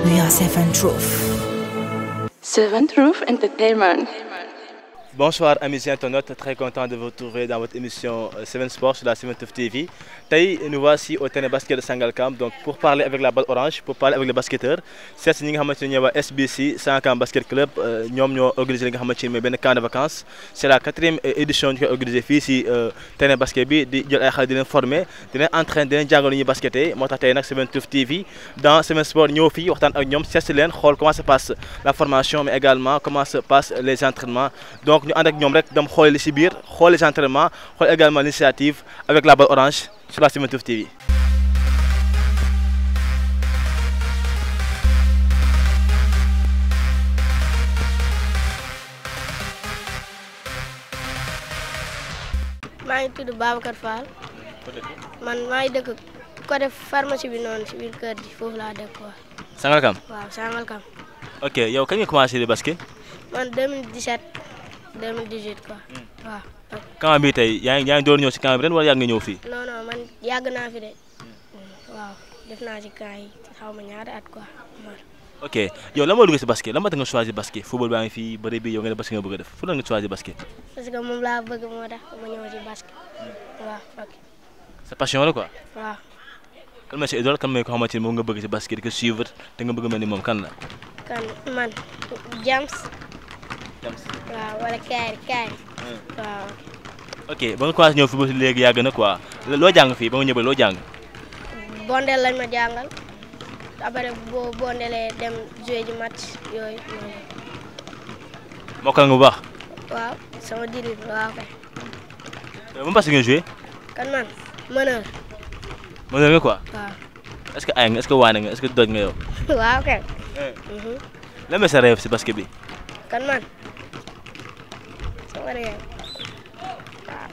We are Seven Truth. Seven Truth Entertainment. Bonsoir amis internautes, très content de vous retrouver dans votre émission Seven Sports sur la Seven Truth TV. Tay, nous voici au terrain de basket de Sangalkam donc pour parler avec la balle orange, pour parler avec les basketteurs. C'est ñi nga xamanteni ñëwa SBC Sangalkam Basket Club ñom ñoo organiser li nga xamanteni moy ben camp de vacances. C'est la 4e édition ñu koy organiser fi ci terrain basket bi di jël ay xale di leen former, di leen entraîner, di leen jàngal ñuy basketter. Motax tay nak Seven Truth TV dans Seven Sports ñëw fi waxtaan ak ñom seet leen xol comment se passe la formation mais également comment se passent les entraînements. Donc ñu and ak ñom rek dem xol li ci biir xol les entraînements xol également l'initiative avec la balle orange sur la Seven Truth TV. maa ngi tudd Babacar Fall man maa ngi dëkk côté pharmacie bi noonu ci biir kër gi foofu laa dëkk quoi. Sangalkam. waaw Sangalkam. Ok yow kañ nga commencé di basket. man 2017 2018 quoi. waaw. camp bi tey yaa ngi door ñëw ci camp bi ren wala yàgg nga ñëw fii. non man yàgg naa fi de. waaw def naa ci camp yi xaw ma ñaari at quoi. ok yow lan moo dugg ci basket lan moo tax nga choisir basket football baa ngi fii bëri bi yow nga ne basket nga bëgg a def fu la nga choisir basket. parce que moom laa bëgg moo tax ma ñëw ci basket. waaw ok. sa passion la quoi. waaw. kan mooy sa idole kan mooy ko xamante ni moom nga bëgg ci basket di ko suivre te nga bëgg mel ni moom kan la. kan man James. waaw wala Kaay. waaw. ok ba nga commencé ñëw football léegi yàgg na quoi loo jàng fii ba nga ñëwee loo jàng. bondel lañ ma jàngal. après boo bondelee dem jouer ji match yooyu. mokkal nga bu baax. waaw sama diri waaw kay. ba mu passé nga joué. kan man meneur. meneur nga quoi. waaw. est-ce que ay nga est-ce que waane nga est-ce que doj nga yow. waaw kay. lan mooy sa rêve ci basket bi. kan man sama rêve waaw.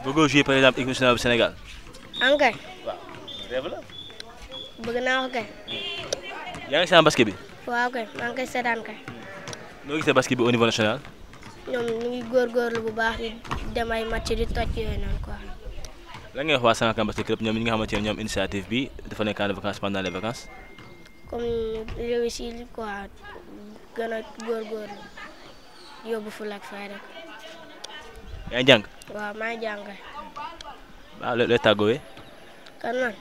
bëggoo jouer par exemple équipe nationale bu Sénégal. ankay. waaw rêve la. bëgg naa ko kay. yaa ngi seetaan basket bi. waaw kay maa ngi koy seetaan kay. noo gisee basket bi au niveau national. ñoom ñu ngi góorgóorlu bu baax di dem ay match di toj yooyu noonu quoi. lan ngay wax waa Sangalkam Basket Club ñoom ñi nga xamante ne ñoom initiative bi dafa nekk camp de vacances pendant les vacances. comme ñu réussir quoi gën a góorgóorlu yóbbu fula ak fayda. yaa ngi jàng. waaw maa ngi jàng kay. waaw looy tàggoowee. kan man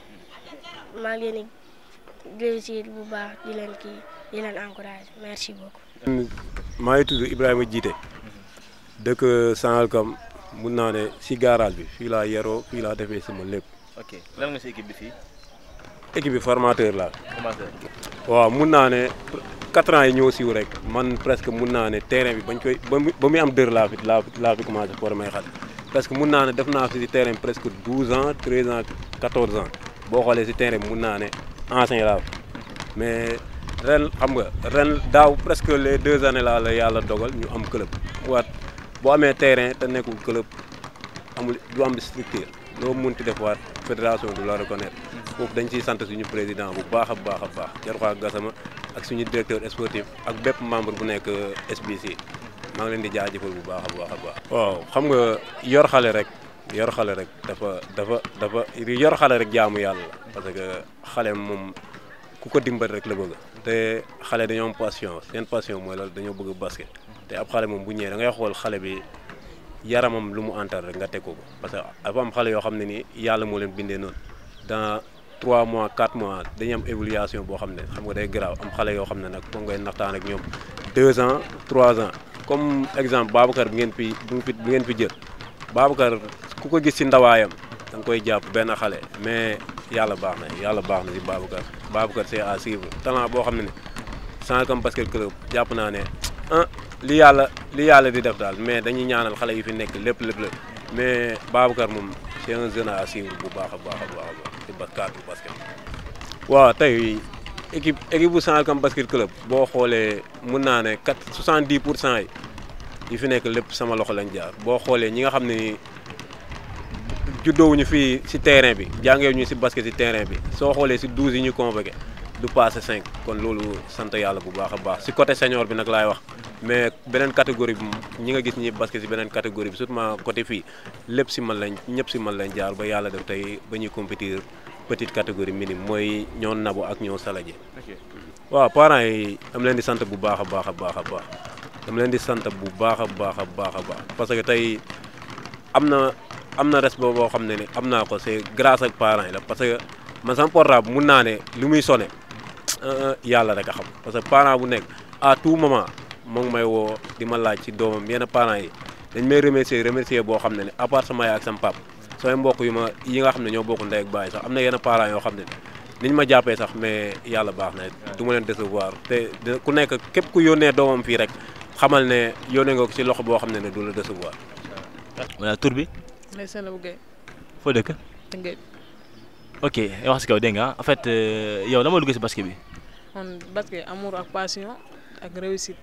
maa ngi leen di réussir bu baax di leen encourager merci beaucoup. maa ngi tudd Ibrahima Djité dëkk Sangalkam mun naa ne si garage bi fii laa yeroo fii laa defee sama lépp. ok lan nga si équipe bi fii. équipe bi formateur laa. formateur. waaw mun naa ne 4 ans yi ñëw siiw rek man presque mun naa ne terrain bi bañ koy ba muy am dër laa fi commencé former xale. parce que mun naa ne def naa fi si terrain bi presque 12 ans 13 ans 14 ans boo xoolee si terrain bi mun naa ne ancien laa mais ren xam nga ren daaw presque les 2 années là la yàlla dogal ñu am club waat boo amee terrain te nekkul club amul du am structure loo munti def waat fédération du la reconnaître foofu dañ ciy sant suñu président bu baax a baax a baax Jarxaa Gassama ak suñu directeur sportif ak bépp membre bu nekk SBC maa ngi leen di jaajëfal bu baax a baax a baax. waaw xam nga yor xale rek dafa yor xale rek jaamu yàlla la parce que xale moom ku ko dimbal rek la bëgg te xale dañoo am passion seen passion mooy la dañoo bëgg basket te ab xale moom bu ñëwee da ngay xool xale bi yaramam lu mu antal rek nga teg ko parce que dafa am xale yoo xam ne ni yàlla moo leen bindee noonu dans 3 mois 4 mois dañuy am évaluation boo xam ne xam nga day garaaw am xale yoo xam ne nag foog ngay naxtaan ak ñoom 2 ans 3 ans comme exemple Babacar bi ngeen fi jël Babacar ku ko gis ci ndawaayam da nga koy jàpp benn xale mais yàlla baax na ci Babacar c'est à suivre talent boo xam ne ne Sangalkam Basket Club jàpp naa ne li yàlla di def daal mais dañuy ñaanal xale yi fi nekk lépp mais Babacar moom c'est un jeune à suivre bu baax a baax ci basket. waaw tey équipe bu Sangalkam Basket Club boo xoolee mun naa ne 70% yi fi nekk lépp sama loxo lañ jaar boo xoolee ñi nga xam ne ni juddoowuñu fii ci terrain bi jàngeewuñu ci basket ci terrain bi soo xoolee ci 12 yi ñu convoqué du passé 5 kon loolu sant yàlla bu baax a baax si côté senior bi nag laay wax mais beneen catégorie bi ñi nga gis ñi basket si beneen catégorie bi surtout côté fii lépp si man lañ ñëpp si man lañ jaar ba yàlla def tey ba ñuy compétir petite catégorie minime mooy ñoo Nabo ak ñoo Saladji. waaw parents yi am leen di sant bu baax a baax a baax a baax dama leen di sant bu baax a baax a baax a baax parce que tey am na respect boo xam ne am naa ko c'est grâce ak parents yi la parce que man sama portable mun naa ne li muy sonné yàlla rek a xam parce que parent bu nekk à tout moment moo ngi may woo di ma laaj ci doomam yenn parents yi dañ may remercier boo xam ne à part sama yaay ak sama pap samay mbokk yi nga xam ne ñoo bokk ndey ak baay sax am na yenn parents yoo xam ne niñ ma jàppee sax mais yàlla baax na du ma leen décevoir te ku nekk képp ku yónnee doomam fii rek xamal ne yónnee nga ko ci loxo boo xam ne du la décevoir. voilà tur bi. Ndeye Seynabou Gueye. foo dëkk. Tëngéej. ok wax si kaw dégg nga en fait yow dama dugg si basket bi. man basket amour ak passion ak réussite.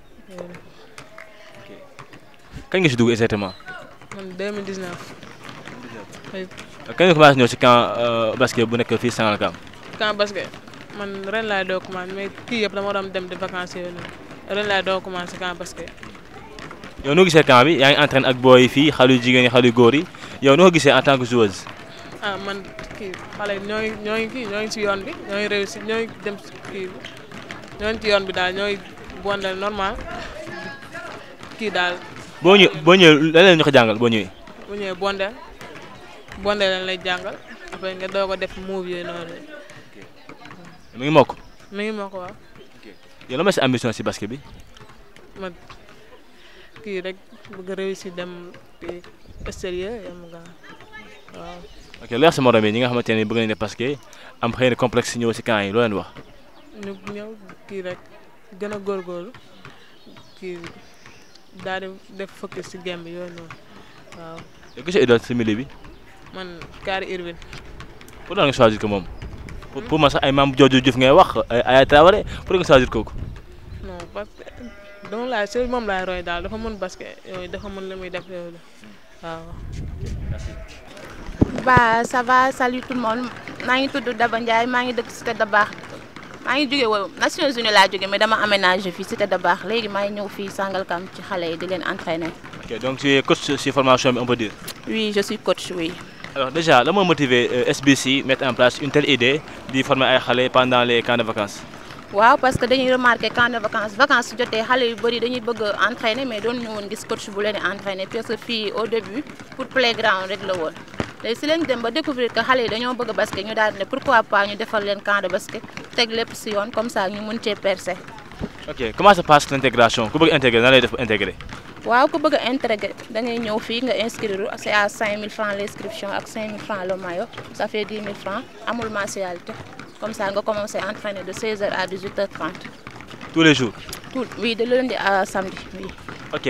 kañ nga si dugg exactement. man 2019. kañ nga commencé ñëw si camp basket bu nekk fii Sangalkam. camp basket man ren laay doo commencé mais kii yëpp dama doon dem de vacances yooyu noonu ren laay doo commencé camp basket. yow noo gisee camp bi yaa ngi entraîné ak booy fii xale yu jigéen ñi xale yu góor yi yow noo ko gisee en tant que joueuse. ah man kii xale ñooy si yoon bi ñooy réussir ñooy dem kii ñooy ci yoon bi daal ñooy bondel normal kii daal. boo ñëwee lan la ñu ko jàngal boo ñëwee. bu ñëwee bondel lañ lay jàngal après nga doog a def move yooyu noonu. mi ngi mokk. mi ngi mokk waaw. yow la ma si ambition si basket bi. man kii rek bëgg a réussir dem extérieur yam nga waaw. ok leer sa morom yi ñi nga xamante ne bëgg nañ ne parce que am xëy na complexe ñëw si camp yi loo leen wax. ñu ñëw kii rek gën a góorgóorlu kii daal di def focus si game bi yooyu noonu waaw. yow gisee idole si milieu bi. man Kari Irvine. pour nga choisir ko moom. pour man sax ay maam Jojo Diouf ngay wax ay Traoré pour nga choisir kooku. non parce que donc laay si moom laay roy daal dafa mën basket yooyu dafa mën li muy def yooyu waaw. Bah ça va, salut tout le monde maa ngi tudd Daba Ndiaye maa ngi dëkk Cité Dabakh maa ngi jóge woo Nations Unies laa jóge mais dama aménagé fii Cité Dabakh léegi maa ngi ñëw fii Sangalkam ci xale yi di leen entraîner. ok donc tu es coach si formation bi on peut dire. Oui, je suis coach, oui. alors déjà la moo motivé SBC mettre en place une telle idée di former ay xale pendant les camps de vacances. waaw parce que dañuy remarqué camp de vacances su jotee xale yu bëri dañuy bëgg a entraîner mais doon ñu woon gis coach bu leen di entraîner parce que fii au début pour playground rek la woon. léegi si lañ dem ba découvrir que xale yi dañoo bëgg a basket ñu daal ne pourquoi pas ñu defal leen camp de basket teg lépp si yoon comme ça ñu mun cee percer. ok comment se passe l'intégration ku bëgg intégrer nan lay def intégrer. waaw ku bëgg a intégrer da ngay ñëw fii nga inscrire c'est à 5000 francs l'inscription ak 5000 francs le maillot ça fait 10 000 francs amul mensualité comme ça nga commencer à entraîner de 16h à 18h30. tous les jours. oui de lundi à samedi oui. ok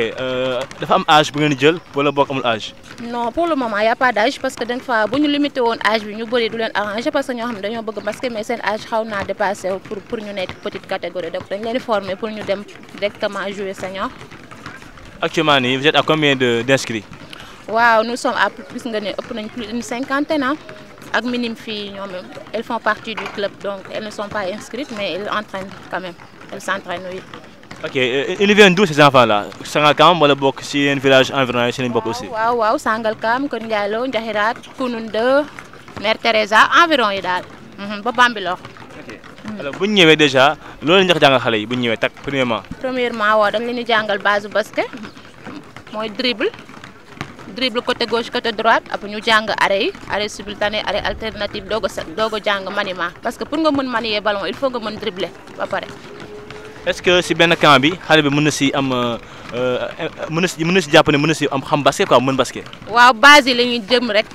dafa am âge bu ngeen di jël wala boog amul âge. non pour le moment y a pas d'âge parce que dañ fa bu ñu limité woon âge bi ñu bëri du leen arranger parce que ñoo xam ne dañoo bëgg basket mais seen âge xaw naa dépassé pour ñu nekk petite catégorie donc dañ leen di former pour ñu dem directement jouer senior. actuellement nii vous êtes à combien d'inscrits. waaw nous sommes à plus nga ne ëpp nañ plus d'une cinquantaine ak minime fii ñoom elles font partie du club donc elles ne sont pas inscrites mais elles entraînent quand même elles s'entraînent oui. ok ils viennent d'où ces enfants là Sangalkam wala bokk si yenn village environnant yi si lañ bokk aussi. waaw Sangalkam Kër Ndiaye Lo Ndiakhirate Kounoune 2 Mère Teresa environ yi daal ba Bambilor. ok alors bu ñu ñëwee déjà loolu la ñu jàngal xale yi bu ñu ñëwee tak premièrement. waaw dañ leen di jàngal base basket mooy dribble côté gauche côté droite après ñu jàng arrêt simultané arrêt alternative doog a jàng maniement parce que pour nga mën manier ballon il faut nga mën dribbler ba pare. est-ce que si benn camp bi xale bi mën na si am mën na si jàpp ne mën na si am xam basket quoi mën basket. waaw base yi la ñuy jëm rek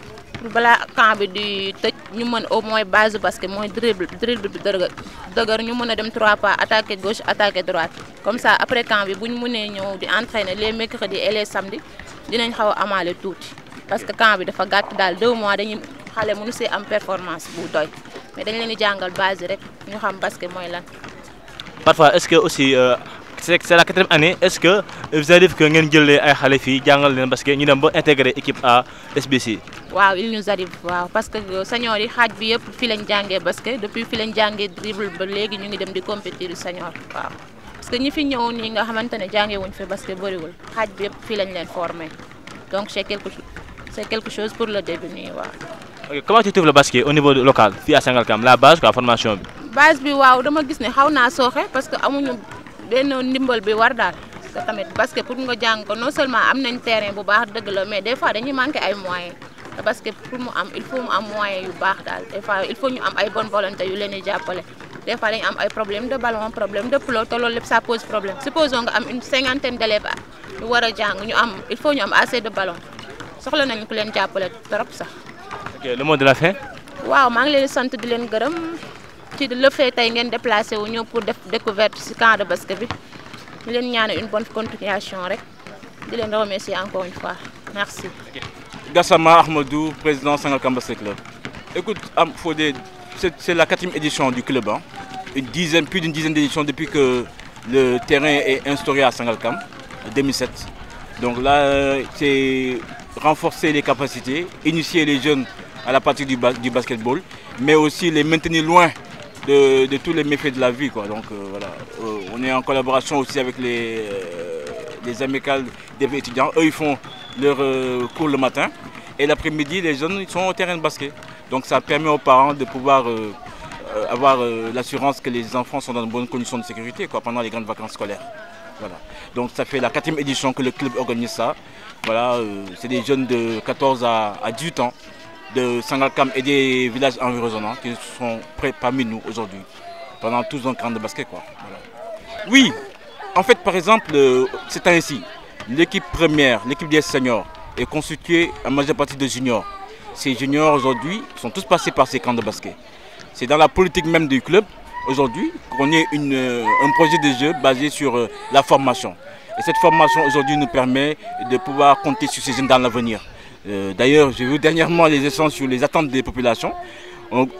pour balaa camp bi di tëj ñu mën au moins base basket mooy dribble bi dëgër ñu mën a dem 3 pas attaquer gauche attaquer droite comme ça après camp bi bu ñu mënee ñëw di entraîner les mercredis et les samedis dinañ xaw a amaale tuuti parce que camp bi dafa gàtt daal 2 mois dañuy xale mënu see am performance bu doy mais dañ leen di jàngal base rek ñu xam basket mooy lan. parfois est-ce que aussi c'est la 4e année. Est-ce que vous arrivez que ngeen jëlee ay xale fii jàngal leen basket ñu dem ba intégrer équipe A SBC? waaw il nous arrive waaw parce que senior yi xaaj bi yëpp fi lañ jàngee basket depuis fi lañ jàngee dribble ba léegi ñu ngi dem di compétir senior waaw. parce que ñi fi ñëw nii nga xamante ne jàngee wuñ fi basket bëriwul xaaj bi yëpp fi lañ leen formé donc c'est quelque chose pour le début nii waaw. Ok, comment tu trouves le basket au niveau local fii à Sangalkam la base quoi formation bi? base bi waaw dama gis ne xaw naa sooxe parce que amuñu benn ndimbal bi war daal parce que tamit basket pour nga jàng ko non seulement am nañ terrain bu baax dëgg la mais des fois dañuy manqué ay moyens te basket pour mu am il faut mu am moyens yu baax daal des fois il faut ñu am ay bonne volonté yu leen di jàppale des fois dañu am ay problème de ballon problème de plot te loolu lépp ça pose problème supposons nga am une 50aine d'élèves yu war a jàng ñu am il faut ñu am assez de ballon soxla nañu ku leen jàppale trop sax. Ok, le mot de la fin? waaw maa ngi leen di sant di leen gërëm ci le fait tey ngeen déplacé wu ñëw pour def découverte ci camp de basket bi di leen ñaanal une bonne continuation rek di leen remercier encore une fois merci. Gassama Ahmadou, président Sangalkam Basket Club. Écoute, Fodé, c'est la 4e édition du club. Hein. Plus d'une dizaine d'éditions depuis que le terrain est instauré à Sangalkam, en 2007. Donc là, c'est renforcer les capacités, initier les jeunes à la pratique du basketball, mais aussi les maintenir loin de tous les méfaits de la vie, quoi. Donc voilà, on est en collaboration aussi avec les amicales des étudiants. Eux, ils font leur cours le matin et l'après-midi, les jeunes ils sont au terrain de basket. Donc ça permet aux parents de pouvoir avoir l'assurance que les enfants sont dans de bonnes conditions de sécurité, quoi, pendant les grandes vacances scolaires. Voilà. Donc ça fait la 4e édition que le club organise ça. Voilà, c'est des jeunes de 14 à 18 ans de Sangalkam et des villages environnants qui sont prêts parmi nous aujourd'hui, pendant tous un camp de basket, quoi. Voilà. Oui, en fait, par exemple, c'est ainsi. L'équipe première, l'équipe des seniors, est constituée en majeure partie de juniors. Ces juniors aujourd'hui sont tous passés par ces camps de basket. C'est dans la politique même du club aujourd'hui qu'on ait un projet de jeu basé sur la formation. Et cette formation aujourd'hui nous permet de pouvoir compter sur ces jeunes dans l'avenir. D'ailleurs, j'ai vu dernièrement les échanges sur les attentes des populations.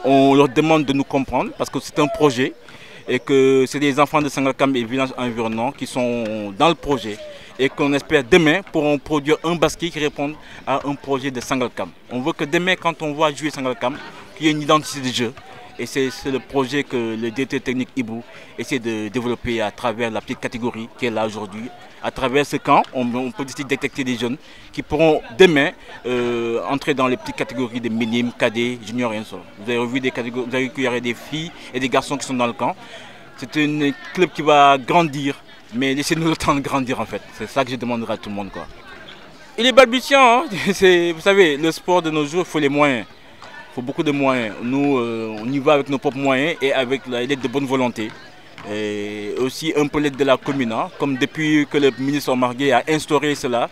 On leur demande de nous comprendre parce que c'est un projet et que c'est des enfants de Sangalkam et villages environnants qui sont dans le projet et qu'on espère demain pourront produire un basket qui réponde à un projet de Sangalkam. On veut que demain, quand on voit jouer Sangalkam, qu'il y ait une identité de jeu. Et c'est le projet que le directeur technique Ibou essaie de développer à travers la petite catégorie qui est là aujourd'hui. À travers ce camp, on peut détecter des jeunes qui pourront demain entrer dans les petites catégories de minimes, cadets, juniors et ainsi. Vous avez vu des catégories, vous avez vu qu'il y aurait des filles et des garçons qui sont dans le camp. C'est un club qui va grandir, mais laissez-nous le temps de grandir en fait. C'est ça que je demanderai à tout le monde, quoi. Il est balbutiant, hein. Vous savez, le sport de nos jours, il faut les moyens. Il faut beaucoup de moyens. Nous, on y va avec nos propres moyens et avec l'aide de bonne volonté. Et aussi un peu l'aide de la commune, hein, comme depuis que le ministre Marguet a instauré cela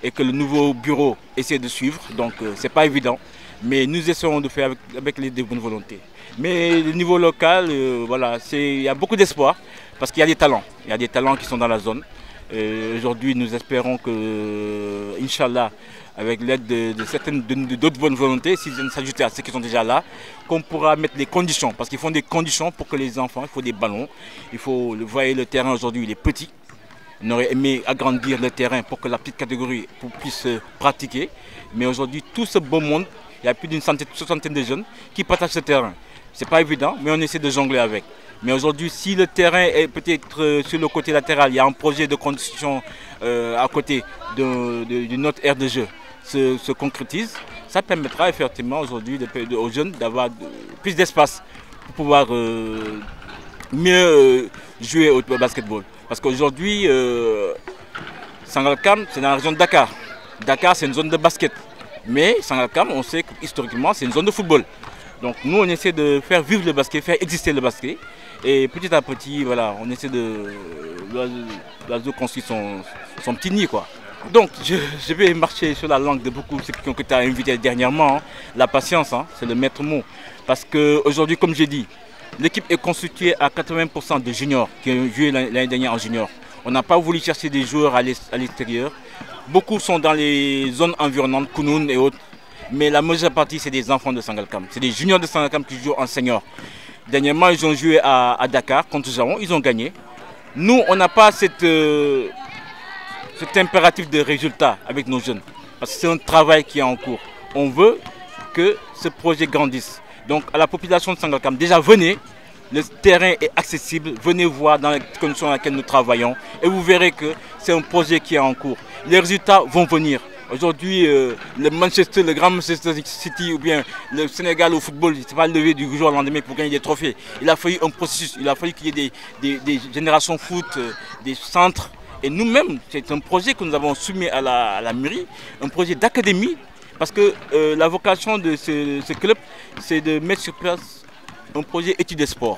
et que le nouveau bureau essaie de suivre. Donc c'est pas évident, mais nous essayons de faire avec l'aide de bonne volonté. Mais le niveau local, voilà, il y a beaucoup d'espoir parce qu'il y a des talents. Il y a des talents qui sont dans la zone. Aujourd'hui, nous espérons que, Inch'Allah, avec l'aide d'autres bonnes volontés, s'ils viennent s'ajouter à ceux qui sont déjà là, qu'on pourra mettre les conditions, parce qu'ils font des conditions pour que les enfants, il faut des ballons, vous voyez le terrain aujourd'hui, il est petit. On aurait aimé agrandir le terrain pour que la petite catégorie puisse pratiquer, mais aujourd'hui, tout ce beau monde, il y a plus d'une soixantaine de jeunes qui partagent ce terrain. C'est pas évident, mais on essaie de jongler avec. Mais aujourd'hui, si le terrain est peut-être sur le côté latéral, il y a un projet de construction à côté d'une autre aire de jeu se concrétise, ça permettra effectivement aujourd'hui aux jeunes d'avoir plus d'espace pour pouvoir mieux jouer au basketball. Parce qu'aujourd'hui, Sangalkam, c'est dans la région de Dakar. Dakar, c'est une zone de basket. Mais Sangalkam, on sait que historiquement, c'est une zone de football. Donc nous, on essaie de faire vivre le basket, faire exister le basket. Et petit à petit, voilà, on essaie l'oiseau construit son petit nid, quoi. Donc je vais marcher sur la langue de beaucoup de ceux qui t'ont invité dernièrement. Hein. La patience, hein, c'est le maître mot. Parce qu'aujourd'hui, comme j'ai dit, l'équipe est constituée à 80% de juniors qui ont joué l'année dernière en junior. On n'a pas voulu chercher des joueurs à l'extérieur. Beaucoup sont dans les zones environnantes, Kounoun et autres. Mais la majeure partie, c'est des enfants de Sangalkam. C'est des juniors de Sangalkam qui jouent en senior. Dernièrement, ils ont joué à Dakar contre Jaron, ils ont gagné. Nous, on n'a pas cet impératif de résultat avec nos jeunes. Parce que c'est un travail qui est en cours. On veut que ce projet grandisse. Donc à la population de Sangalkam, déjà venez, le terrain est accessible, venez voir dans les conditions dans lesquelles nous travaillons et vous verrez que c'est un projet qui est en cours. Les résultats vont venir. Aujourd'hui, le grand Manchester City ou bien le Sénégal au football, il ne s'est pas levé du jour au lendemain pour gagner des trophées. Il a fallu un processus, il a fallu qu'il y ait des générations foot, des centres. Et nous-mêmes, c'est un projet que nous avons soumis à la mairie, un projet d'académie, parce que la vocation de ce club, c'est de mettre sur place un projet études et sport.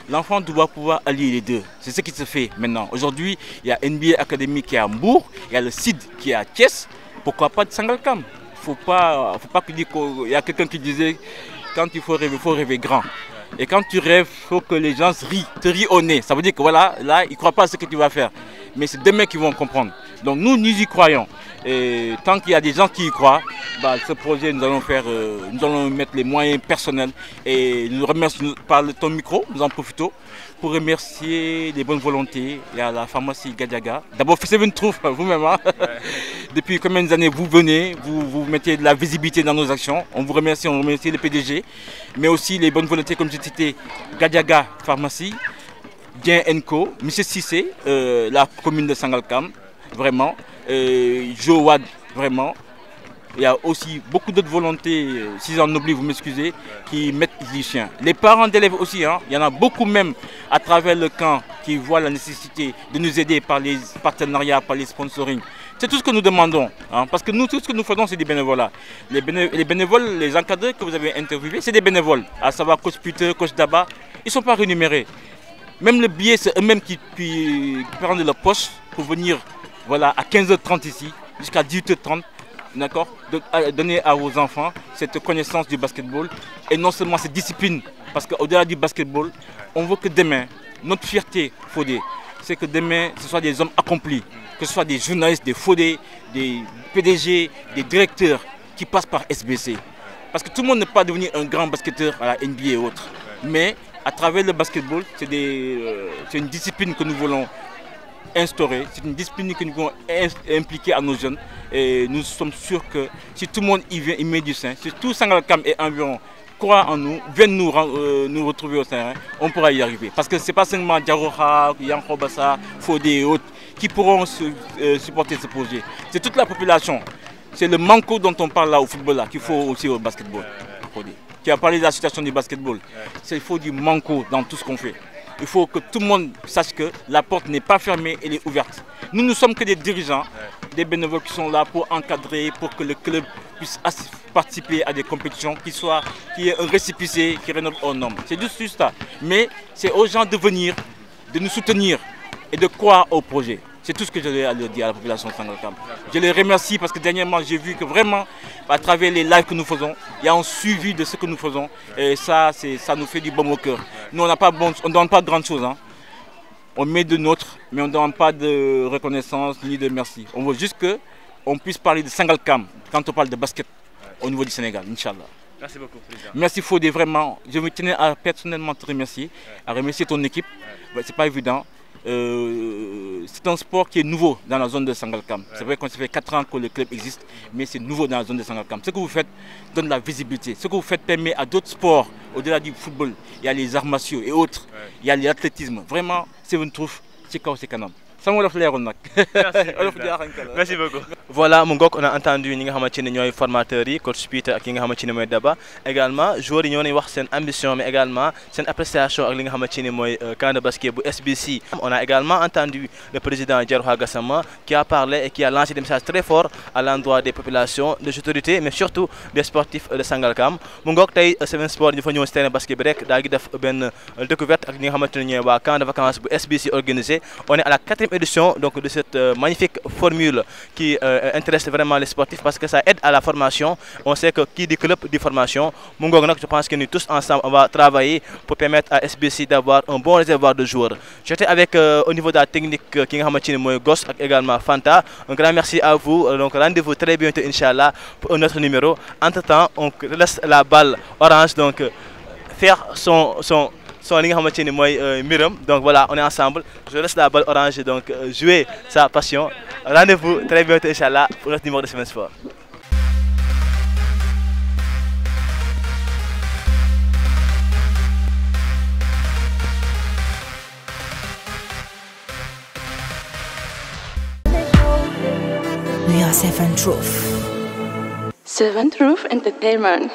L'enfant doit pouvoir allier les deux. C'est ce qui se fait maintenant. Aujourd'hui, il y a NBA Academy qui est à Hambourg, il y a le CID qui est à Thiès. Pourquoi pas de Sangalkam? Il ne faut pas qu'il y a quelqu'un qui disait quand il faut rêver grand. Et quand tu rêves, il faut que les gens te rient au nez. Ça veut dire que voilà, là, ils ne croient pas à ce que tu vas faire. Mais c'est demain qu'ils vont comprendre. Donc nous y croyons. Et tant qu'il y a des gens qui y croient, bah, ce projet, nous allons mettre les moyens personnels. Et nous remercions par ton micro, nous en profitons pour remercier les bonnes volontés. Il y a la pharmacie Gadiaga. D'abord, Seven Truth, vous-même. Hein? Ouais. Depuis combien d'années vous venez, vous mettez de la visibilité dans nos actions. On vous remercie, on remercie le PDG, mais aussi les bonnes volontés, comme j'ai cité, Gadiaga Pharmacie, Bien Enco, M. Sissé, la commune de Sangalkam, vraiment, Joe Wad, vraiment. Il y a aussi beaucoup d'autres volontés, si j'en oublie, vous m'excusez, qui mettent les chiens. Les parents d'élèves aussi, hein, il y en a beaucoup même à travers le camp qui voient la nécessité de nous aider par les partenariats, par les sponsoring. C'est tout ce que nous demandons, hein, parce que nous, tout ce que nous faisons, c'est des bénévolats. Les bénévoles, les encadreurs que vous avez interviewés, c'est des bénévoles, à savoir coach Peter, coach Daba, ils ne sont pas rémunérés. Même le billet, c'est eux-mêmes qui prennent de leur poche pour venir voilà, à 15h30 ici, jusqu'à 18h30. D'accord, donner à vos enfants cette connaissance du basketball et non seulement cette discipline, parce qu'au-delà du basketball, on veut que demain, notre fierté, Fodé, c'est que demain, ce soit des hommes accomplis, que ce soit des journalistes, des Fodé, des PDG, des directeurs qui passent par SBC. Parce que tout le monde ne peut pas devenir un grand basketteur à la NBA et autres, mais à travers le basketball, c'est une discipline que nous voulons instaurée, c'est une discipline que nous voulons impliquer à nos jeunes et nous sommes sûrs que si tout le monde y vient, il met du sein, si tout Sangalkam et environ croient en nous, viennent nous retrouver au terrain, on pourra y arriver. Parce que ce n'est pas seulement Diaroha, Yanko Bassa, Fodé et autres qui pourront supporter ce projet. C'est toute la population. C'est le manco dont on parle là au football là qu'il faut aussi au basketball. Fodé. Tu as parlé de la situation du basketball. Il faut du manco dans tout ce qu'on fait. Il faut que tout le monde sache que la porte n'est pas fermée, elle est ouverte. Nous ne sommes que des dirigeants, des bénévoles qui sont là pour encadrer, pour que le club puisse participer à des compétitions, qu'il y ait un récépissé qui rénove aux normes. C'est juste ça. Mais c'est aux gens de venir, de nous soutenir et de croire au projet. C'est tout ce que je vais dire à la population de Sangalkam. Je les remercie parce que dernièrement, j'ai vu que vraiment, à travers les lives que nous faisons, il y a un suivi de ce que nous faisons. Et ça nous fait du baume au cœur. Nous, on ne demande pas de grandes choses. Hein. On met de nôtre, mais on ne demande pas de reconnaissance ni de merci. On veut juste qu'on puisse parler de Sangalkam quand on parle de basket au niveau du Sénégal, Inch'Allah. Merci beaucoup, président. Merci Fodé, vraiment. Je me tenais à personnellement te remercier, à remercier ton équipe. C'est pas évident. C'est un sport qui est nouveau dans la zone de Sangalkam. C'est vrai qu'on ça fait 4 ans que le club existe, mais c'est nouveau dans la zone de Sangalkam. Ce que vous faites donne la visibilité. Ce que vous faites permet à d'autres sports, au-delà du football, il y a les arts martiaux et autres, il y a l'athlétisme. Vraiment, c'est une trouve, c'est quoi, c'est canon. Merci beaucoup. Voilà, mon gars, on a entendu les formateurs, coach Peter et Daba. Également, joueurs qui ont une ambition, mais également une appréciation avec le camp de basket SBC. On a également entendu le président Diaroha Gassama qui a parlé et qui a lancé des messages très forts à l'endroit des populations, des autorités, mais surtout des sportifs de Sangalkam. Mon gars, Seven Sport, il faut nous faire un basket break. Une découverte avec le camp de vacances SBC organisé. On est à la 4e édition donc, de cette magnifique formule qui intéresse vraiment les sportifs parce que ça aide à la formation. On sait que qui dit club dit formation. Je pense que nous tous ensemble on va travailler pour permettre à SBC d'avoir un bon réservoir de joueurs. J'étais avec au niveau de la technique qui est Goss et également Fanta. Un grand merci à vous. Donc rendez-vous très bientôt Inch'Allah pour un autre numéro. Entre temps on laisse la balle orange donc faire son son li nga xamante ni mooy mbiram donc voilà on est ensemble je laisse la balle orange donc jouer sa passion rendez-vous très bientôt inchallah pour notre numéro de Sen Sport. We are Seven Truth. Seven Truth Entertainment.